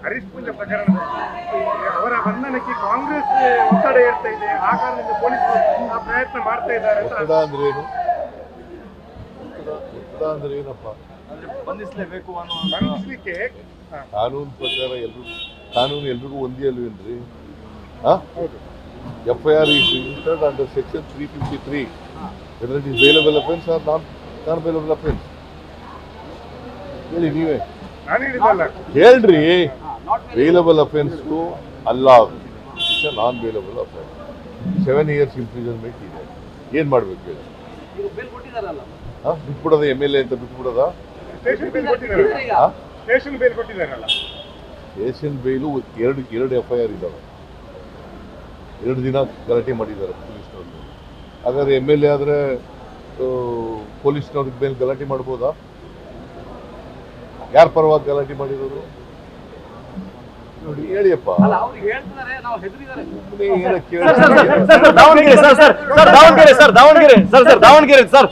ಹರೀಶ್ ಪೂಂಜಾ ಪ್ರಕರಣದಲ್ಲಿ ಅವರ ಬಂಧನಕ್ಕೆ ಕಾಂಗ್ರೆಸ್ ಒತ್ತಡ ಏರ್ತಾ ಇದೆ, ಆ ಕಾರಣದಿಂದ ಪೊಲೀಸರು ಆ ಪ್ರಯತ್ನ ಮಾಡ್ತಾ ಇದ್ದಾರೆ ಅಂತ. ಒತ್ತಡ ಅಂದ್ರೆ ಏನು? ಒತ್ತಡ ಅಂದ್ರೆ ಏನಪ್ಪ? ಬಂಧಿಸಲೇಬೇಕು ಅನ್ನೋ ಬಂಧಿಸಲಿಕ್ಕೆ ಕಾನೂನು ಪ್ರಕಾರ ಕಾನೂನು ಎಲ್ರಿಗೂ ಒಂದೇ ಅಲ್ವೇನ್ರಿ? ಹೌದು. FIR is entered under section 353, whether it is bailable offence or non bailable offence. ಹೇಳಿ ನೀವೇ, ನಾನು ಹೇಳಿದಲ್ಲ. ಹೇಳ್ರಿ. ಬೇಲಬಲ್ ಅಫೆನ್ಸ್ಗೂ ಅಲ್ಲ, non bailable offence. 7 years imprisonment ಇದೆ. ಏನ್ ಮಾಡ್ಬೇಕು ಹೇಳಿ? ಬಿಟ್ಬಿಡೋದ MLA ಅಂತ ಬಿಟ್ಬಿಡೋದ? ಸ್ಟೇಷನ್ ಬೇಲ್ ಕೊಟ್ಟಿದ್ದಾರಲ್ಲ. ಸ್ಟೇಷನ್ ಬೇಲ್ ಕೊಟ್ಟಿದ್ದಾರಲ್ಲ. ಸ್ಟೇಷನ್ ಬೇಲು ಎರಡು FIR ಇದ್ದಾವೆ. 2 ದಿನ ಗಲಾಟೆ ಮಾಡಿದ್ದಾರೆ ಪೊಲೀಸ್ನವ್ರಿಗೆ. ಹಾಗಾದ್ರೆ MLA ಆದ್ರೆ ಪೊಲೀಸ್ನವ್ರಿಗೆ ಮೇಲೆ ಗಲಾಟೆ ಮಾಡ್ಬೋದಾ? ಯಾರ ಪರವಾಗಿ ಗಲಾಟೆ ಮಾಡಿರೋರು ನೋಡಿ, ಹೇಳಿಯಪ್ಪ. ದಾವಣಗೆರೆ ಸರ್